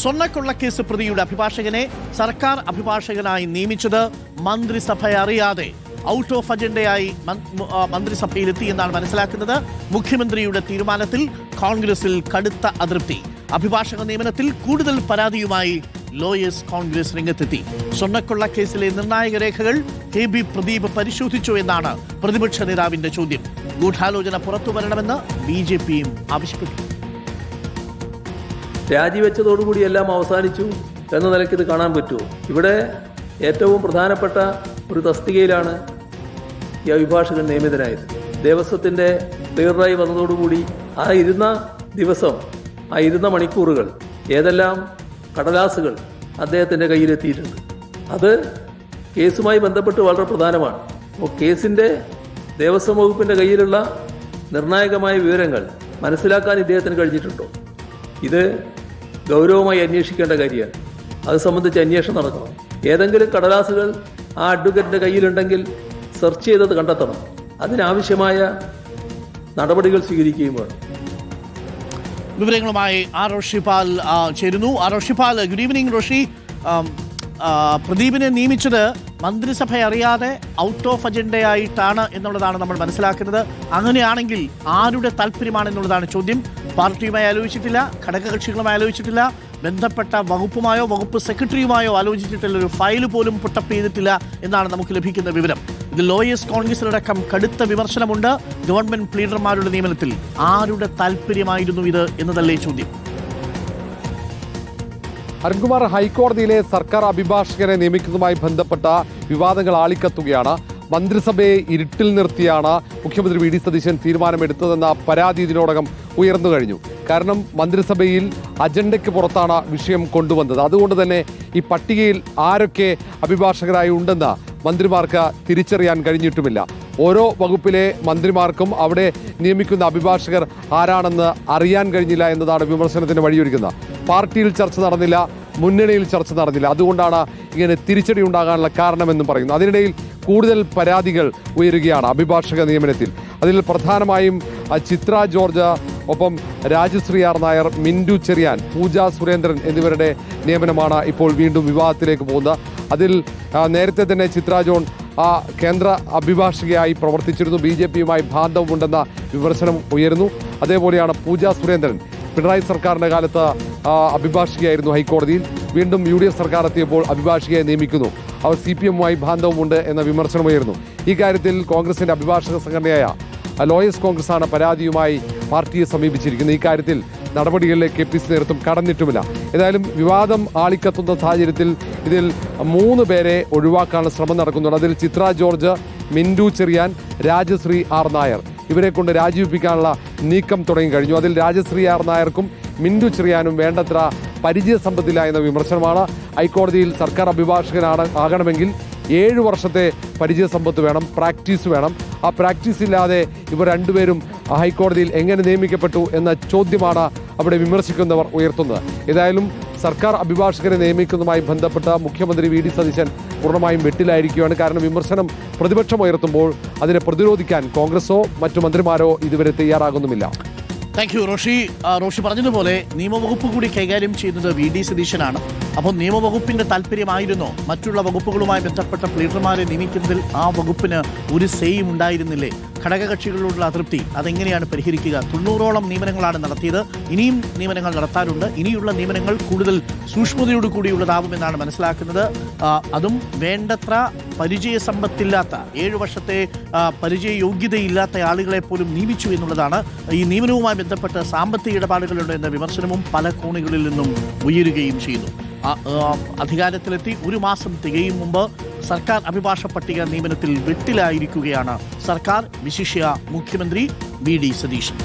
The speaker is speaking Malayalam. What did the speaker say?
സ്വർണ്ണക്കൊള്ളക്കേസ് പ്രതിയുടെ അഭിഭാഷകനെ സർക്കാർ അഭിഭാഷകനായി നിയമിച്ചത് മന്ത്രിസഭ അറിയാതെ ഔട്ട് ഓഫ് അജണ്ടയായി മന്ത്രിസഭയിലെത്തി എന്നാണ് മനസ്സിലാക്കുന്നത്. മുഖ്യമന്ത്രിയുടെ തീരുമാനത്തിൽ കോൺഗ്രസിൽ കടുത്ത അതൃപ്തി. അഭിഭാഷക നിയമനത്തിൽ കൂടുതൽ പരാതിയുമായി ലോയേഴ്സ് കോൺഗ്രസ് രംഗത്തെത്തി. സ്വർണ്ണക്കൊള്ളക്കേസിലെ നിർണായക രേഖകൾ KB പ്രദീപ് പരിശോധിച്ചു എന്നാണ് പ്രതിപക്ഷ നേതാവിന്റെ ചോദ്യം. ഗൂഢാലോചന പുറത്തുവരണമെന്ന് BJPയും ആവശ്യപ്പെട്ടു. രാജിവെച്ചതോടുകൂടി എല്ലാം അവസാനിച്ചു എന്ന നിലയ്ക്ക് ഇത് കാണാൻ പറ്റുമോ? ഇവിടെ ഏറ്റവും പ്രധാനപ്പെട്ട ഒരു തസ്തികയിലാണ് ഈ അഭിഭാഷകൻ നിയമിതനായത്. ദേവസ്വത്തിൻ്റെ ക്ലിയറായി വന്നതോടുകൂടി ആ ഇരുന്ന ദിവസം, ആ ഇരുന്ന മണിക്കൂറുകൾ, ഏതെല്ലാം കടലാസുകൾ അദ്ദേഹത്തിൻ്റെ കയ്യിലെത്തിയിട്ടുണ്ട്. അത് കേസുമായി ബന്ധപ്പെട്ട് വളരെ പ്രധാനമാണ്. അപ്പോൾ കേസിൻ്റെ ദേവസ്വം വകുപ്പിൻ്റെ കയ്യിലുള്ള നിർണായകമായ വിവരങ്ങൾ മനസ്സിലാക്കാൻ ഇദ്ദേഹത്തിന് കഴിഞ്ഞിട്ടുണ്ടോ? ഇത് ഗൗരവമായി അന്വേഷിക്കേണ്ട കാര്യമാണ്. അത് സംബന്ധിച്ച് അന്വേഷണം നടക്കണം. ഏതെങ്കിലും കടലാസുകൾ ആ അഡ്വക്കേറ്റിൻ്റെ കയ്യിലുണ്ടെങ്കിൽ സെർച്ച് ചെയ്തത് കണ്ടെത്തണം. അതിനാവശ്യമായ നടപടികൾ സ്വീകരിക്കുകയും വേണം. വിവരങ്ങളുമായി റോഷിപാൽ ചേരുന്നു. Roshipal, good evening. റോഷി, പ്രദീപിനെ നിയമിച്ചത് മന്ത്രിസഭ അറിയാതെ ഔട്ട് ഓഫ് അജണ്ടയായിട്ടാണ് എന്നുള്ളതാണ് നമ്മൾ മനസ്സിലാക്കുന്നത്. അങ്ങനെയാണെങ്കിൽ ആരുടെ താല്പര്യമാണെന്നുള്ളതാണ് ചോദ്യം. പാർട്ടിയുമായി ആലോചിച്ചിട്ടില്ല, ഘടകകക്ഷികളുമായി ആലോചിച്ചിട്ടില്ല, ബന്ധപ്പെട്ട വകുപ്പുമായോ വകുപ്പ് സെക്രട്ടറിയുമായോ ആലോചിച്ചിട്ടുള്ള ഒരു ഫയൽ പോലും പുട്ടപ്പ് ചെയ്തിട്ടില്ല എന്നാണ് നമുക്ക് ലഭിക്കുന്ന വിവരം. ഇത് ലോയേഴ്സ് കോൺഗ്രസിലടക്കം കടുത്ത വിമർശനമുണ്ട് ഗവൺമെന്റ് ലീഡർമാരുടെ നിയമനത്തിൽ. ആരുടെ താല്പര്യമായിരുന്നു ഇത് എന്നതല്ലേ ചോദ്യം? അരുൺകുമാർ, ഹൈക്കോടതിയിലെ സർക്കാർ അഭിഭാഷകനെ നിയമിക്കുന്നതുമായി ബന്ധപ്പെട്ട വിവാദങ്ങൾ ആളിക്കത്തുകയാണ്. മന്ത്രിസഭയെ ഇരുട്ടിൽ നിർത്തിയാണ് മുഖ്യമന്ത്രി VD സതീശൻ തീരുമാനമെടുത്തതെന്ന പരാതി ഇതിനോടകം ഉയർന്നു കഴിഞ്ഞു. കാരണം മന്ത്രിസഭയിൽ അജണ്ടയ്ക്ക് പുറത്താണ് വിഷയം കൊണ്ടുവന്നത്. അതുകൊണ്ട് തന്നെ ഈ പട്ടികയിൽ ആരൊക്കെ അഭിഭാഷകരായി ഉണ്ടെന്ന് മന്ത്രിമാർക്ക് തിരിച്ചറിയാൻ കഴിഞ്ഞിട്ടുമില്ല. ഓരോ വകുപ്പിലെ മന്ത്രിമാർക്കും അവിടെ നിയമിക്കുന്ന അഭിഭാഷകർ ആരാണെന്ന് അറിയാൻ കഴിഞ്ഞില്ല എന്നതാണ് വിമർശനത്തിന് വഴിയൊരുക്കുന്നത്. പാർട്ടിയിൽ ചർച്ച നടന്നില്ല, മുന്നണിയിൽ ചർച്ച നടന്നില്ല. അതുകൊണ്ടാണ് ഇങ്ങനെ തിരിച്ചടി ഉണ്ടാകാനുള്ള കാരണമെന്നും പറയുന്നു. അതിനിടയിൽ കൂടുതൽ പരാതികൾ ഉയരുകയാണ് അഭിഭാഷക നിയമനത്തിൽ. അതിൽ പ്രധാനമായും ചിത്ര ജോർജ്, ഒപ്പം രാജശ്രീ R നായർ, മിന്റു ചെറിയാൻ, പൂജ സുരേന്ദ്രൻ എന്നിവരുടെ നിയമനമാണ് ഇപ്പോൾ വീണ്ടും വിവാദത്തിലേക്ക് പോകുന്നത്. അതിൽ നേരത്തെ തന്നെ ചിത്ര ജോൺ കേന്ദ്ര അഭിഭാഷകയായി പ്രവർത്തിച്ചിരുന്നു. BJPയുമായി ബാന്ധവമുണ്ടെന്ന വിമർശനം ഉയരുന്നു. അതേപോലെയാണ് പൂജ സുരേന്ദ്രൻ. പിണറായി സർക്കാരിൻ്റെ കാലത്ത് അഭിഭാഷകയായിരുന്നു ഹൈക്കോടതിയിൽ. വീണ്ടും UDF സർക്കാർ എത്തിയപ്പോൾ അഭിഭാഷകയെ നിയമിക്കുന്നു. അവർ CPMുമായി ബാന്ധവമുണ്ട് എന്ന വിമർശനം ഉയരുന്നു. ഈ കാര്യത്തിൽ കോൺഗ്രസിൻ്റെ അഭിഭാഷക സംഘടനയായ ലോയേഴ്സ് കോൺഗ്രസാണ് പരാതിയുമായി പാർട്ടിയെ സമീപിച്ചിരിക്കുന്നത്. ഈ കാര്യത്തിൽ നടപടികളിലേക്ക് APC നേതൃത്വം കടന്നിട്ടുമില്ല. ഏതായാലും വിവാദം ആളിക്കത്തുന്ന സാഹചര്യത്തിൽ ഇതിൽ 3 പേരെ ഒഴിവാക്കാനുള്ള ശ്രമം നടക്കുന്നുണ്ട്. അതിൽ ചിത്ര ജോർജ്, മിന്റു ചെറിയാൻ, രാജശ്രീ R നായർ, ഇവരെ കൊണ്ട് രാജിവെപ്പിക്കാനുള്ള നീക്കം തുടങ്ങി കഴിഞ്ഞു. അതിൽ രാജശ്രീ R നായർക്കും മിന്റു ചെറിയാനും വേണ്ടത്ര പരിചയസമ്പത്തില്ല എന്ന വിമർശനമാണ്. ഹൈക്കോടതിയിൽ സർക്കാർ ആകണമെങ്കിൽ 7 വർഷത്തെ പരിചയസമ്പത്ത് വേണം, പ്രാക്ടീസ് വേണം. ആ പ്രാക്ടീസ് ഇല്ലാതെ ഇവർ രണ്ടുപേരും ഹൈക്കോടതിയിൽ എങ്ങനെ നിയമിക്കപ്പെട്ടു എന്ന ചോദ്യമാണ് അവിടെ വിമർശിക്കുന്നവർ ഉയർത്തുന്നത്. ഏതായാലും സർക്കാർ അഭിഭാഷകരെ നിയമിക്കുന്നതുമായി ബന്ധപ്പെട്ട മുഖ്യമന്ത്രി VD സതീശൻ പൂർണ്ണമായും വെട്ടിലായിരിക്കുകയാണ്. കാരണം വിമർശനം പ്രതിപക്ഷം ഉയർത്തുമ്പോൾ അതിനെ പ്രതിരോധിക്കാൻ കോൺഗ്രസോ മറ്റു മന്ത്രിമാരോ ഇതുവരെ തയ്യാറാകുന്നുമില്ല. Thank you Roshi. റോഷി പറഞ്ഞതുപോലെ നിയമവകുപ്പ് കൂടി കൈകാര്യം ചെയ്യുന്നത് VD സതീശനാണ്. അപ്പോൾ നിയമവകുപ്പിന്റെ താല്പര്യമായിരുന്നോ മറ്റുള്ള വകുപ്പുകളുമായി ബന്ധപ്പെട്ട ലീഡർമാരെ നിയമിക്കുന്നതിൽ ആ വകുപ്പിന് ഒരു സേയും ഉണ്ടായിരുന്നില്ലേ? ഘടകകക്ഷികളോടുള്ള അതൃപ്തി അതെങ്ങനെയാണ് പരിഹരിക്കുക? 90ഓളം നിയമനങ്ങളാണ് നടത്തിയത്. ഇനിയും നിയമനങ്ങൾ നടത്താറുണ്ട്. ഇനിയുള്ള നിയമനങ്ങൾ കൂടുതൽ സൂക്ഷ്മതയോടു കൂടിയുള്ളതാവുമെന്നാണ് മനസ്സിലാക്കുന്നത്. അതും വേണ്ടത്ര പരിചയസമ്പത്തില്ലാത്ത, 7 വർഷത്തെ പരിചയയോഗ്യതയില്ലാത്ത ആളുകളെ പോലും നിയമിച്ചു എന്നുള്ളതാണ്. ഈ നിയമനവുമായി ബന്ധപ്പെട്ട് സാമ്പത്തിക ഇടപാടുകളുണ്ട് എന്ന വിമർശനവും പല കോണുകളിൽ നിന്നും ഉയരുകയും ചെയ്യുന്നു. അധികാരത്തിലെത്തി 1 മാസം തികയും മുമ്പ് സർക്കാർ അഭിഭാഷക പട്ടിക നിയമനത്തിൽ വെട്ടിലായിരിക്കുകയാണ് സർക്കാർ, വിശിഷ്യ മുഖ്യമന്ത്രി VD സതീശൻ.